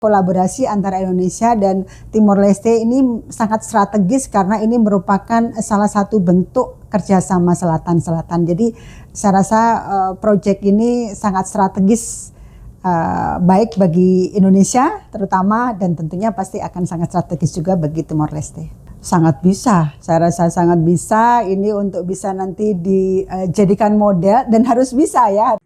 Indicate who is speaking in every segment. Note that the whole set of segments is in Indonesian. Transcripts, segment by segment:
Speaker 1: Kolaborasi antara Indonesia dan Timor Leste ini sangat strategis karena ini merupakan salah satu bentuk kerjasama selatan-selatan. Jadi saya rasa proyek ini sangat strategis, baik bagi Indonesia terutama, dan tentunya pasti akan sangat strategis juga bagi Timor Leste. Sangat bisa, saya rasa sangat bisa ini untuk bisa nanti dijadikan model, dan harus bisa ya.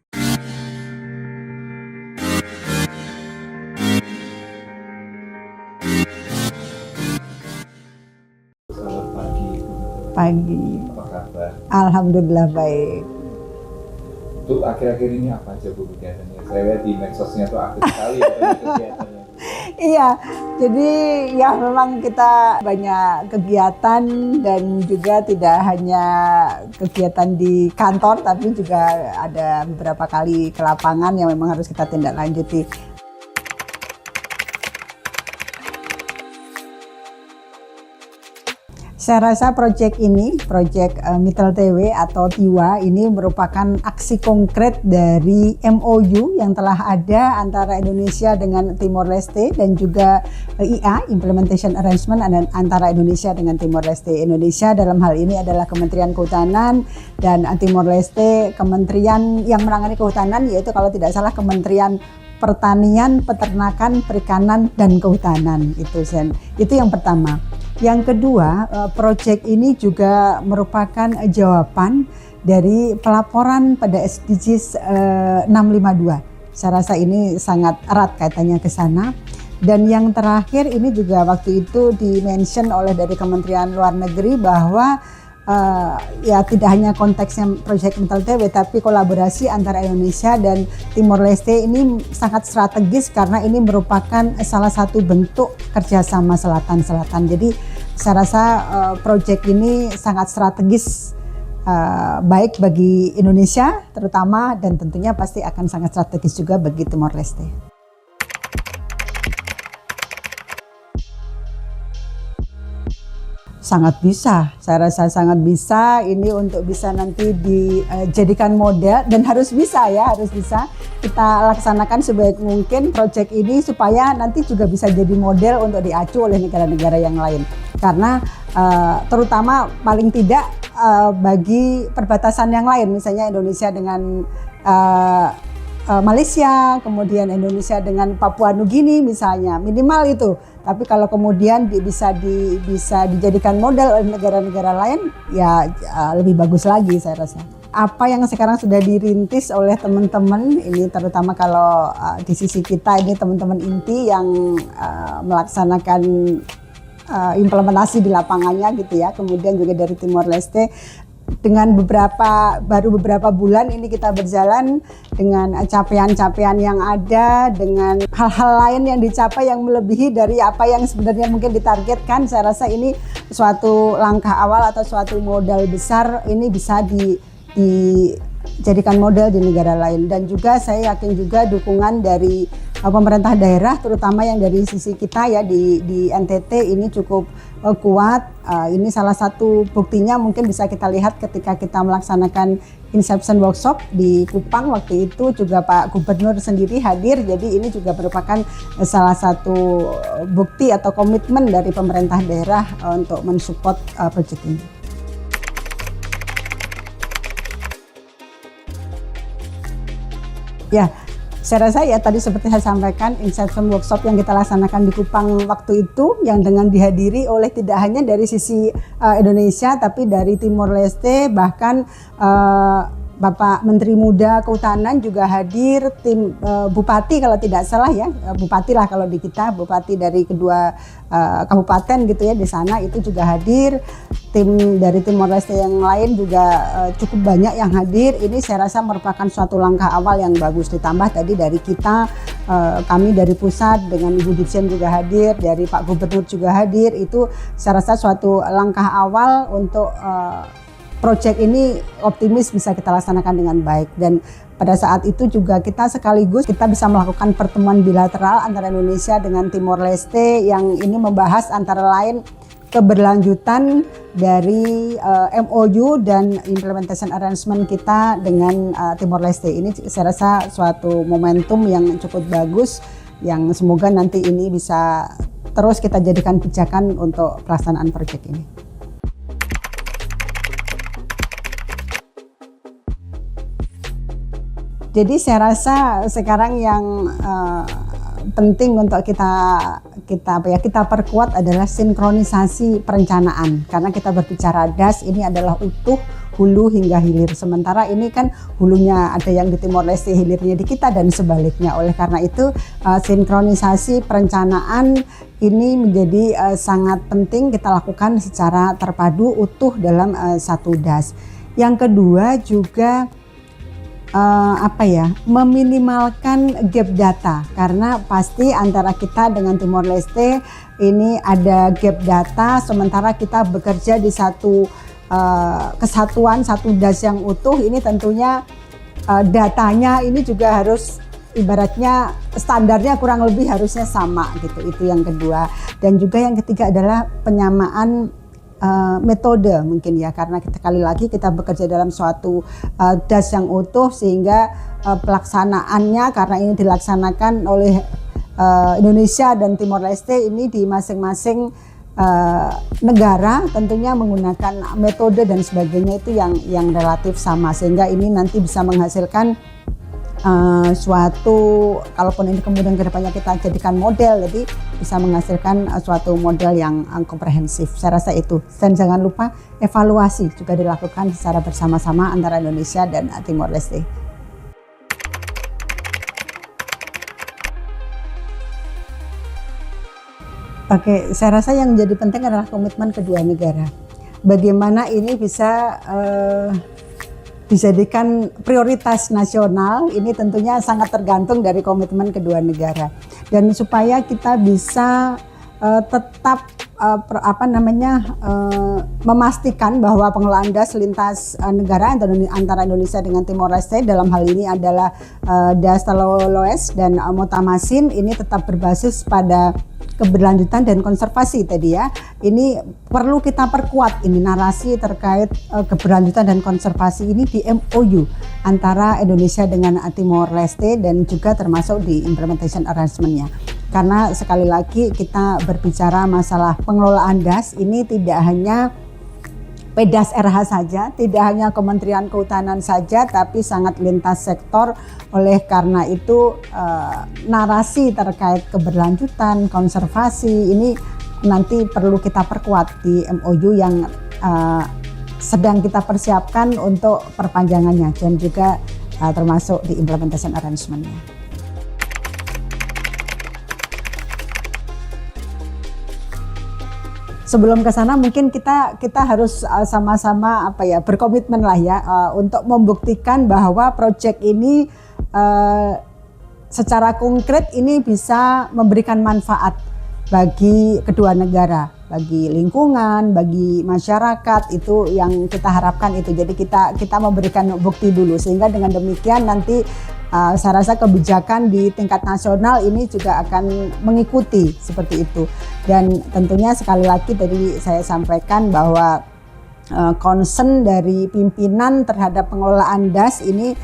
Speaker 2: Selamat pagi.
Speaker 1: Pagi.
Speaker 2: Apa kabar?
Speaker 1: Alhamdulillah baik.
Speaker 2: Untuk akhir-akhir ini apa aja Bu kegiatannya? Saya lihat di medsosnya tuh aktif sekali ya kegiatannya.
Speaker 1: Iya, jadi ya memang kita banyak kegiatan, dan juga tidak hanya kegiatan di kantor, tapi juga ada beberapa kali ke lapangan yang memang harus kita tindak lanjuti. Saya rasa proyek ini, proyek Mitra TW atau TIWA ini merupakan aksi konkret dari MOU yang telah ada antara Indonesia dengan Timor Leste, dan juga IA, Implementation Arrangement antara Indonesia dengan Timor Leste. Indonesia dalam hal ini adalah Kementerian Kehutanan, dan Timor Leste kementerian yang menangani kehutanan, yaitu kalau tidak salah Kementerian Pertanian, Peternakan, Perikanan, dan Kehutanan. Itu yang pertama. Yang kedua, proyek ini juga merupakan jawaban dari pelaporan pada SDGs 652. Saya rasa ini sangat erat kaitannya ke sana. Dan yang terakhir ini juga waktu itu di-mention oleh dari Kementerian Luar Negeri bahwa ya tidak hanya konteksnya proyek Mitra TW, tapi kolaborasi antara Indonesia dan Timor Leste ini sangat strategis karena ini merupakan salah satu bentuk kerjasama selatan-selatan. Jadi saya rasa proyek ini sangat strategis, baik bagi Indonesia terutama, dan tentunya pasti akan sangat strategis juga bagi Timor Leste. Sangat bisa, saya rasa sangat bisa ini untuk bisa nanti dijadikan model, dan harus bisa ya, harus bisa kita laksanakan sebaik mungkin proyek ini supaya nanti juga bisa jadi model untuk diacu oleh negara-negara yang lain. Karena terutama paling tidak bagi perbatasan yang lain, misalnya Indonesia dengan Malaysia, kemudian Indonesia dengan Papua Nugini misalnya, minimal itu. Tapi kalau kemudian bisa dijadikan model oleh negara-negara lain, ya lebih bagus lagi saya rasa. Apa yang sekarang sudah dirintis oleh teman-teman ini, terutama kalau di sisi kita ini teman-teman inti yang melaksanakan implementasi di lapangannya gitu ya. Kemudian juga dari Timor Leste, dengan baru beberapa bulan ini kita berjalan dengan capaian-capaian yang ada, dengan hal-hal lain yang dicapai yang melebihi dari apa yang sebenarnya mungkin ditargetkan. Saya rasa ini suatu langkah awal atau suatu modal besar, ini bisa dijadikan model di negara lain. Dan juga saya yakin juga dukungan dari pemerintah daerah, terutama yang dari sisi kita ya di NTT ini cukup kuat. Ini salah satu buktinya mungkin bisa kita lihat ketika kita melaksanakan Inception Workshop di Kupang. Waktu itu juga Pak Gubernur sendiri hadir, jadi ini juga merupakan salah satu bukti atau komitmen dari pemerintah daerah untuk mensupport proyek ini. Ya, saya rasa ya tadi seperti saya sampaikan, Inception Workshop yang kita laksanakan di Kupang waktu itu, yang dengan dihadiri oleh tidak hanya dari sisi Indonesia, tapi dari Timor Leste, bahkan Bapak Menteri Muda Kehutanan juga hadir, tim Bupati kalau tidak salah ya, Bupati lah kalau di kita, Bupati dari kedua kabupaten gitu ya di sana itu juga hadir. Tim dari Timor Leste yang lain juga cukup banyak yang hadir. Ini saya rasa merupakan suatu langkah awal yang bagus, ditambah tadi dari kita, kami dari pusat dengan Ibu Dirjen juga hadir, dari Pak Gubernur juga hadir. Itu saya rasa suatu langkah awal untuk proyek ini optimis bisa kita laksanakan dengan baik. Dan pada saat itu juga kita sekaligus kita bisa melakukan pertemuan bilateral antara Indonesia dengan Timor Leste yang ini membahas antara lain keberlanjutan dari MOU dan Implementation Arrangement kita dengan Timor Leste. Ini saya rasa suatu momentum yang cukup bagus yang semoga nanti ini bisa terus kita jadikan pijakan untuk pelaksanaan proyek ini. Jadi saya rasa sekarang yang penting untuk kita perkuat adalah sinkronisasi perencanaan, karena kita berbicara DAS ini adalah utuh hulu hingga hilir. Sementara ini kan hulunya ada yang di Timor Leste, hilirnya di kita dan sebaliknya. Oleh karena itu sinkronisasi perencanaan ini menjadi sangat penting kita lakukan secara terpadu utuh dalam satu DAS. Yang kedua juga meminimalkan gap data, karena pasti antara kita dengan Timor Leste ini ada gap data, sementara kita bekerja di satu kesatuan, satu DAS yang utuh. Ini tentunya datanya ini juga harus ibaratnya standarnya kurang lebih harusnya sama gitu. Itu yang kedua. Dan juga yang ketiga adalah penyamaan metode mungkin ya, karena sekali lagi kita bekerja dalam suatu DAS yang utuh, sehingga pelaksanaannya karena ini dilaksanakan oleh Indonesia dan Timor Leste ini di masing-masing negara tentunya menggunakan metode dan sebagainya itu yang relatif sama, sehingga ini nanti bisa menghasilkan suatu, kalaupun ini kemudian kedepannya kita jadikan model, jadi bisa menghasilkan suatu model yang komprehensif. Saya rasa itu. Dan jangan lupa evaluasi juga dilakukan secara bersama-sama antara Indonesia dan Timor Leste. Oke, saya rasa yang menjadi penting adalah komitmen kedua negara. Bagaimana ini bisa dijadikan prioritas nasional, ini tentunya sangat tergantung dari komitmen kedua negara. Dan supaya kita bisa tetap memastikan bahwa pengelolaan DAS lintas negara antara Indonesia dengan Timor Leste, dalam hal ini adalah DAS Taloloes dan Motamasin, ini tetap berbasis pada keberlanjutan dan konservasi tadi ya. Ini perlu kita perkuat ini narasi terkait keberlanjutan dan konservasi ini di MOU antara Indonesia dengan Timor Leste dan juga termasuk di implementation arrangement-nya. Karena sekali lagi kita berbicara masalah pengelolaan DAS ini tidak hanya PDAS RH saja, tidak hanya Kementerian Kehutanan saja, tapi sangat lintas sektor. Oleh karena itu narasi terkait keberlanjutan, konservasi ini nanti perlu kita perkuat di MOU yang sedang kita persiapkan untuk perpanjangannya dan juga termasuk di implementation arrangement-nya. Sebelum ke sana mungkin kita harus sama-sama berkomitmen lah ya untuk membuktikan bahwa proyek ini secara konkret ini bisa memberikan manfaat bagi kedua negara, bagi lingkungan, bagi masyarakat. Itu yang kita harapkan itu. Jadi kita memberikan bukti dulu, sehingga dengan demikian nanti saya rasa kebijakan di tingkat nasional ini juga akan mengikuti seperti itu. Dan tentunya sekali lagi tadi saya sampaikan bahwa concern dari pimpinan terhadap pengelolaan DAS ini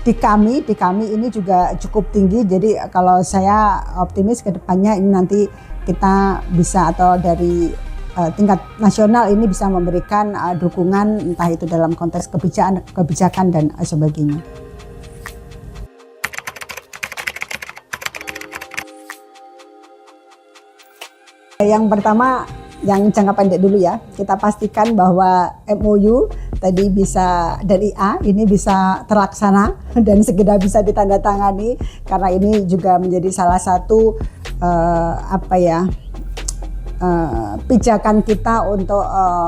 Speaker 1: di kami ini juga cukup tinggi. Jadi kalau saya optimis ke depannya ini nanti kita bisa, atau dari tingkat nasional ini bisa memberikan dukungan entah itu dalam konteks kebijakan dan sebagainya. Yang pertama, yang jangka pendek dulu ya, kita pastikan bahwa MOU tadi bisa dari A ini bisa terlaksana dan segera bisa ditandatangani, karena ini juga menjadi salah satu pijakan kita untuk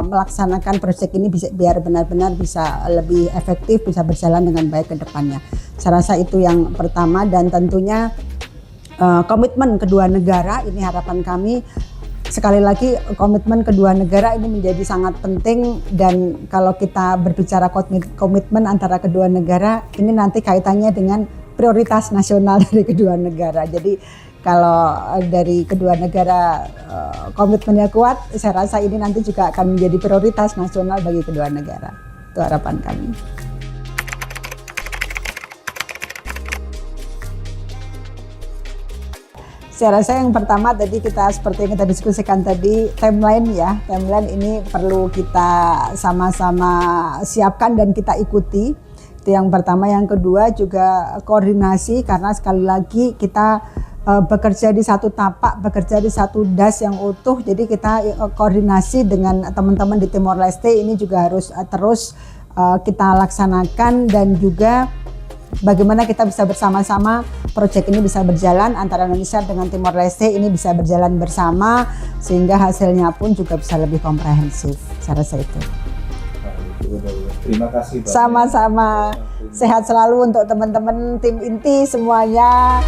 Speaker 1: melaksanakan proyek ini biar benar-benar bisa lebih efektif, bisa berjalan dengan baik ke depannya. Saya rasa itu yang pertama, dan tentunya komitmen kedua negara ini harapan kami. Sekali lagi, komitmen kedua negara ini menjadi sangat penting, dan kalau kita berbicara komitmen antara kedua negara ini nanti kaitannya dengan prioritas nasional dari kedua negara. Jadi kalau dari kedua negara komitmennya kuat, saya rasa ini nanti juga akan menjadi prioritas nasional bagi kedua negara. Itu harapan kami. Saya rasa yang pertama tadi kita seperti yang kita diskusikan tadi, timeline ya. Timeline ini perlu kita sama-sama siapkan dan kita ikuti. Itu yang pertama. Yang kedua juga koordinasi, karena sekali lagi kita bekerja di satu tapak, bekerja di satu das yang utuh. Jadi kita koordinasi dengan teman-teman di Timor Leste ini juga harus terus kita laksanakan, dan juga bagaimana kita bisa bersama-sama proyek ini bisa berjalan antara Indonesia dengan Timor Leste ini bisa berjalan bersama, sehingga hasilnya pun juga bisa lebih komprehensif. Saya rasa itu.
Speaker 2: Terima kasih banyak.
Speaker 1: Sama-sama. Sehat selalu untuk teman-teman tim inti semuanya.